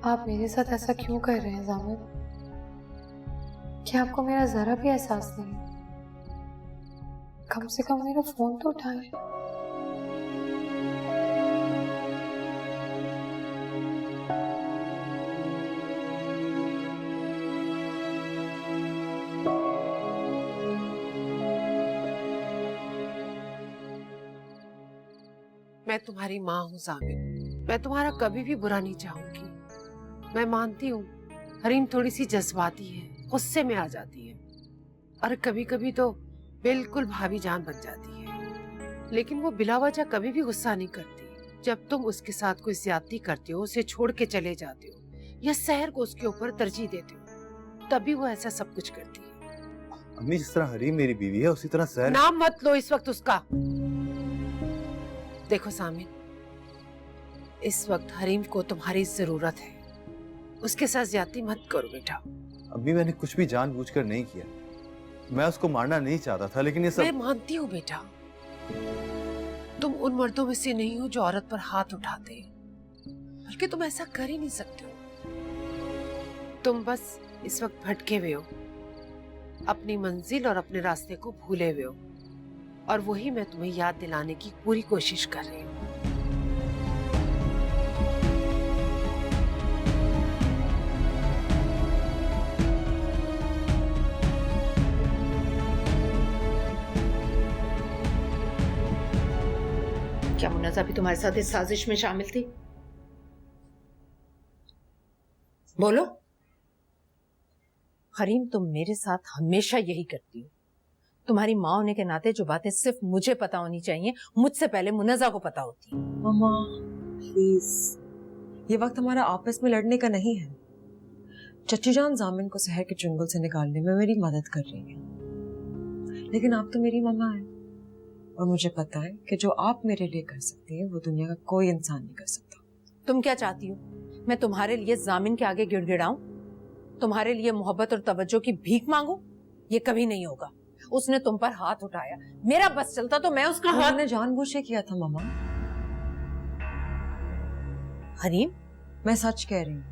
आप मेरे साथ ऐसा क्यों कर रहे हैं जामिद? क्या आपको मेरा जरा भी एहसास नहीं? कम से कम मेरा फोन तो उठाएं। मैं तुम्हारी माँ हूँ जामिद, मैं तुम्हारा कभी भी बुरा नहीं चाहूंगी। मैं मानती हूँ हरीम थोड़ी सी जज्बाती है, गुस्से में आ जाती है और कभी कभी तो बिल्कुल भाभी जान बन जाती है, लेकिन वो बिला वजह कभी भी गुस्सा नहीं करती। जब तुम उसके साथ कोई ज्यादती करते हो, उसे छोड़ के चले जाते हो या सहर को उसके ऊपर तरजीह देते हो, तभी वो ऐसा सब कुछ करती है। अम्मी, जिस तरह हरीम मेरी बीवी है उसी तरह सहर। नाम मत लो इस वक्त उसका। देखो सामिन, इस वक्त हरीम को तुम्हारी जरूरत है, उसके साथ ज्यादती मत करो बेटा। अम्मी, मैंने कुछ भी जानबूझकर नहीं किया, मैं उसको मारना नहीं चाहता था, लेकिन ये सब। मैं मानती हूँ बेटा, तुम उन मर्दों में से नहीं हो जो औरत पर हाथ उठाते हैं, बल्कि तुम ऐसा कर ही नहीं सकते हो। तुम बस इस वक्त भटके हुए हो, अपनी मंजिल और अपने रास्ते को भूले हुए हो, और वही मैं तुम्हें याद दिलाने की पूरी कोशिश कर रही हूँ। क्या मुन्नज़ा भी तुम्हारे साथ इस साजिश में शामिल थी? बोलो। हरीम, तुम मेरे साथ हमेशा यही करती हो। तुम्हारी माँ होने के नाते जो बातें सिर्फ मुझे पता होनी चाहिए, मुझसे पहले मुन्नज़ा को पता होती है। मम्मा प्लीज, ये वक्त हमारा आपस में लड़ने का नहीं है। चच्चू जान जामिन को शहर के चुंगल से निकालने में मेरी मदद कर रही है, लेकिन आप तो मेरी मम्मा है और मुझे पता है कि जो आप मेरे लिए कर सकती हैं वो दुनिया का कोई इंसान नहीं कर सकता। तुम क्या चाहती हो? मैं तुम्हारे लिए जामिन के आगे गिड़गिड़ाऊं? तुम्हारे लिए मोहब्बत और तवज्जो की भीख मांगू? ये कभी नहीं होगा। उसने तुम पर हाथ उठाया, मेरा बस चलता तो मैं उसका हाथ। मैंने जानबूझ के किया था मम्मा। हरीम, मैं सच कह रही हूँ,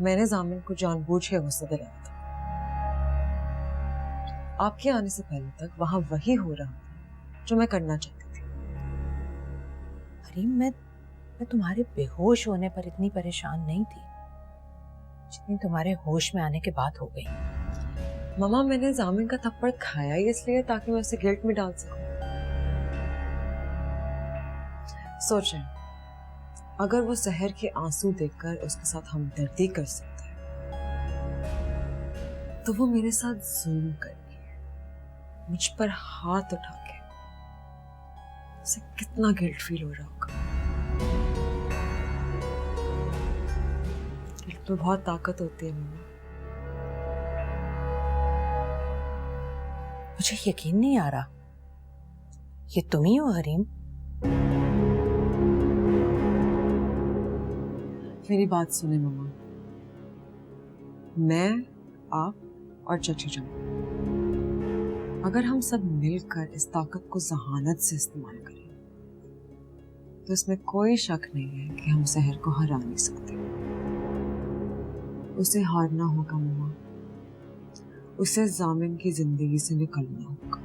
मैंने जामिन को जानबूझ के गुस्सा दिलाया था। आपके आने से पहले तक वहां वही हो रहा था जो मैं करना चाहती थी। हरीम, मैं तुम्हारे बेहोश होने पर इतनी परेशान नहीं थी जितनी तुम्हारे होश में आने के बाद हो गई। मम्मा, मैंने जामिन का थप्पड़ खाया ही इसलिए ताकि मैं उसे गिल्ट में डाल सकूं। सोचें, अगर वो शहर के आंसू देखकर उसके साथ हमदर्दी कर सकता है, तो वो मेरे साथ जुल्म करके, मुझ पर हाथ उठा के, उसे कितना गिल्ट फील हो रहा होगा। गिल्ट में बहुत ताकत होती है मम्मा। मुझे यकीन नहीं आ रहा, ये तुम ही हो हरीम? मेरी बात सुने मम्मा, मैं, आप और चच्चू जान, अगर हम सब मिलकर इस ताकत को जहानत से इस्तेमाल करें तो इसमें कोई शक नहीं है कि हम शहर को हरा नहीं सकते। उसे हारना होगा मम्मा, उसे जामिन की जिंदगी से निकलना होगा।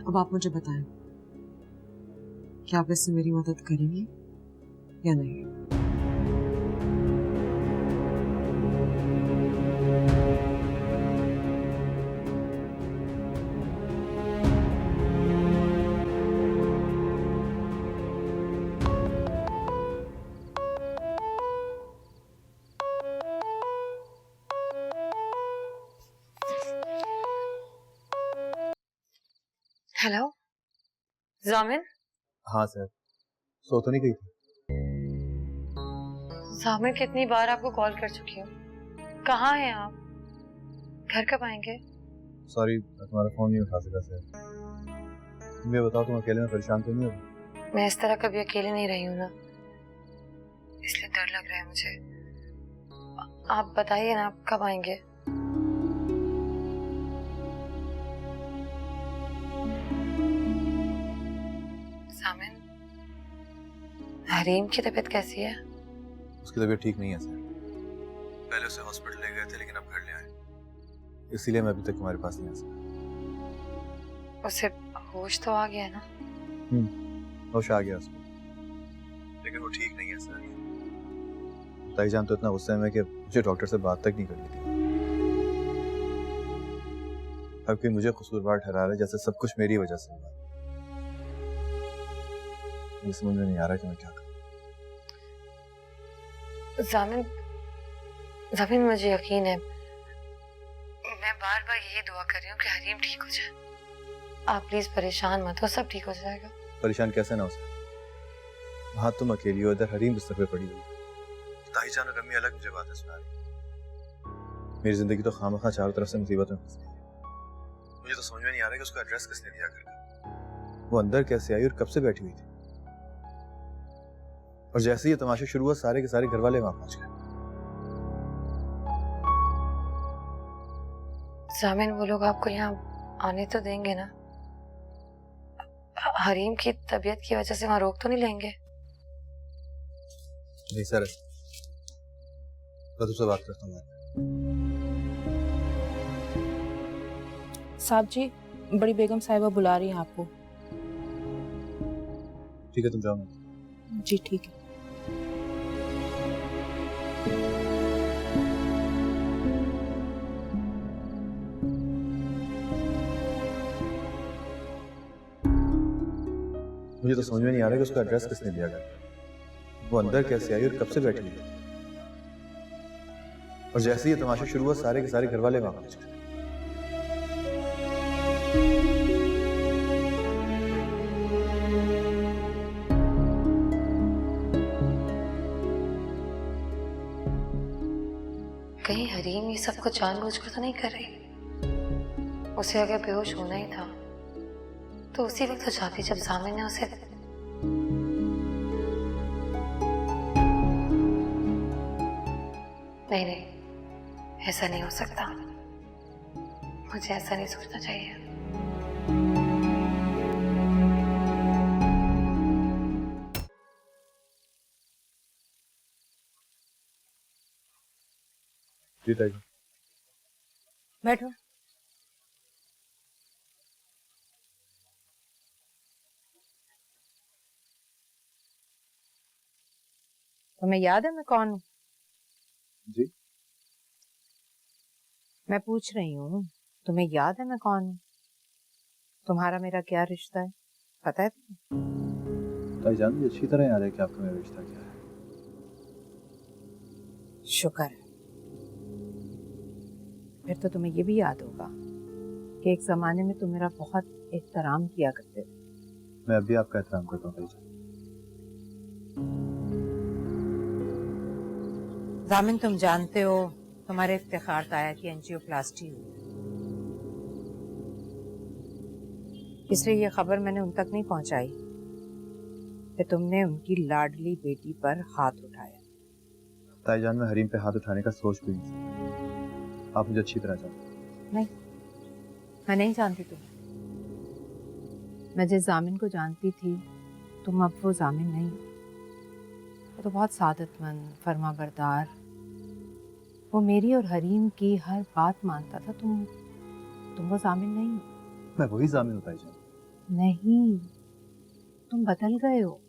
अब आप मुझे बताएं, क्या आप इससे मेरी मदद करेंगी या नहीं? हेलो जामिन। हाँ सर, सो तो नहीं गई थी? जामिन, कितनी बार आपको कॉल कर चुकी हूँ, कहाँ हैं आप? घर कब आएंगे? सॉरी, मैं तुम्हारा फोन नहीं उठा सका सर। तुम ये बताओ, तुम अकेले में परेशान तो नहीं हो? मैं इस तरह कभी अकेले नहीं रही हूँ ना, इसलिए डर लग रहा है मुझे। आप बताइए ना, आप कब आएंगे? जामिन, हरीम की तबीयत कैसी है? उसकी तबीयत ठीक नहीं है सर। पहले उसे हॉस्पिटल ले गए थे लेकिन अब घर ले आए, इसीलिए मैं अभी तक तुम्हारे पास नहीं आ सका। उसे होश तो आ गया ना? होश आ गया उसको, लेकिन वो ठीक नहीं है सर। ताई जान तो इतना गुस्से में कि मुझे डॉक्टर से बात तक नहीं करनी थी। अब कि मुझे कसूरवार ठहरा रहे जैसे सब कुछ मेरी वजह से हुआ। मुझे समझ में नहीं आ रहा कि मैं क्या करूं। जामिन मुझे यकीन है, मैं बार बार यही दुआ कर रही हूँ कि हरीम ठीक हो जाए। आप प्लीज परेशान मत हो, सब ठीक हो जाएगा। परेशान कैसे ना हो सर, वहां तुम अकेली हो, इधर हरीम बिस्तर पे पड़ी हुई। ताई जान और अम्मी अलग मुझे बातें सुना रही। मेरी जिंदगी तो खामखा चारों तरफ से मुसीबत में फंस गई है। मुझे तो समझ में नहीं आ रहा कि उसका एड्रेस किसने दिया करके। वो अंदर कैसे आई और कब से बैठी हुई थी। और जैसे ही ये तमाशा शुरू हुआ सारे के सारे घर वाले वहां पहुंच गए। जामिन वो लोग आपको यहाँ आने तो देंगे ना? हरीम की तबीयत की वजह से वहां रोक तो नहीं लेंगे? नहीं सर, मैं तुमसे बात करता हूँ। साहब जी, बड़ी बेगम साहिबा बुला रही हैं आपको। ठीक है तुम जाओ। जी ठीक है। मुझे तो समझ में नहीं आ रहा कि उसका एड्रेस किसने दिया गया। वो अंदर कैसे आई और कब से बैठी हुई। और जैसे ही ये तमाशा शुरू हुआ सारे के सारे घर वाले वहां पहुंच गए। कहीं हरीम ये सब कुछ जानबूझकर तो नहीं कर रही? उसे अगर बेहोश होना ही था तो उसी वक्त तो जाती जब जामिन ने उसे। नहीं, ऐसा नहीं हो सकता। मुझे ऐसा नहीं सोचना चाहिए। जी ताई। बैठो। तुम्हें याद है मैं कौन हूँ? जी मैं पूछ रही हूँ, तुम्हें याद है मैं कौन हूँ? तुम्हारा मेरा क्या रिश्ता है पता है तुम्हें? ताई जान, मुझे अच्छी तरह याद है कि आपका मेरा रिश्ता क्या है। शुक्र है। फिर तो तुम्हें ये भी याद होगा कि एक जमाने में तुम मेरा बहुत एहतराम किया करते थे। मैं अब भी आपका एहतराम करता हूँ ताई जान। जामिन, तुम जानते हो तुम्हारे इफ्तिखार ताया की एंजियोप्लास्टी हुई, इसलिए ये खबर मैंने उन तक नहीं पहुंचाई कि तुमने उनकी लाडली बेटी पर हाथ उठाया। ताई जान, मैं हरीम पे हाथ उठाने का सोच भी नहीं सकता। आप मुझे अच्छी तरह जानते। नहीं, मैं नहीं जानती तुम्हें। मैं जिस जामिन को जानती थी तुम अब वो जामिन नहीं। वो तो बहुत सादतमंद, फर्माबरदार, वो मेरी और हरीम की हर बात मानता था। तुम वो जामिन नहीं हो। मैं वही जामिन हूँ ताई जान। नहीं, तुम बदल गए हो।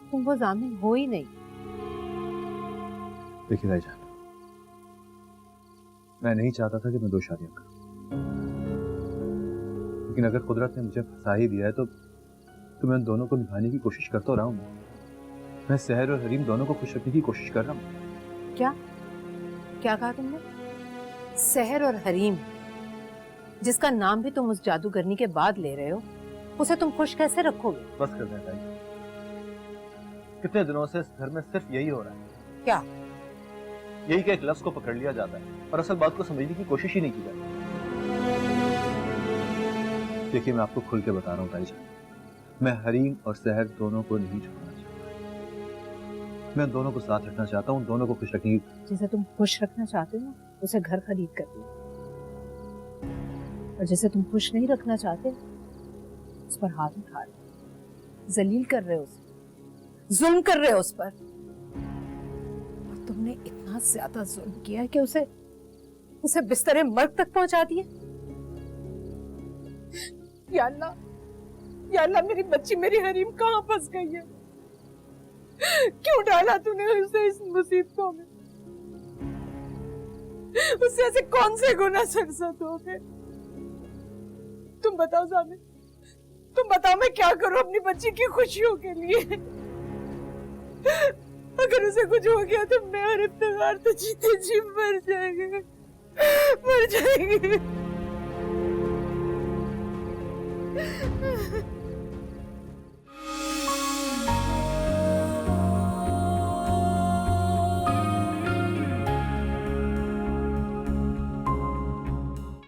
तुम वो जामिन हो ही नहीं। देखिए ताई जान, मैं नहीं चाहता था कि मैं 2 शादियां करूं, लेकिन अगर कुदरत ने मुझे फंसा ही दिया है तो मैं उन दोनों को निभाने की कोशिश करता रहा हूं। मैं सहर और हरीम दोनों को खुश रखने की कोशिश कर रहा हूं। क्या क्या कहा तुमने? सहर और हरीम, जिसका नाम भी तुम उस जादूगरनी के बाद ले रहे हो, उसे तुम खुश कैसे रखोगे? बस कर दें ताई। कितने दिनों से इस घर में सिर्फ यही हो रहा है। क्या? यही कि एक लफ्ज को पकड़ लिया जाता है और असल बात को समझने की कोशिश ही नहीं की जाती। देखिए, मैं आपको खुल के बता रहा हूँ ताई जान, मैं हरीम और सहर दोनों को नहीं छोड़ना चाहता। मैं दोनों को साथ रखना चाहता हूँ, दोनों को खुश रखने की। जिसे तुम खुश रखना चाहते हो उसे घर खरीद कर दो, और जिसे तुम खुश नहीं रखना चाहते उस पर हाथ उठा रहे हो, जलील कर रहे हो उसे, जुल्म कर रहे हो उस पर। तुमने इतना ज्यादा जुल्म किया है कि उसे उसे बिस्तरे मर्ग तक पहुंचा दिया। या अल्लाह मेरी बच्ची मेरी हरीम कहाँ फंस गई है? क्यों डाला तूने उसे इस मुसीबतों में? उससे ऐसे कौन से गुनाह सरसत हो गए? तुम बताओ जामिन, तुम बताओ मैं क्या करूं अपनी बच्ची की खुशियों के लिए? अगर उसे कुछ हो गया तो मैं और इफ्तिखार तो जीते जी मर जाएंगे। मर जाएंगे।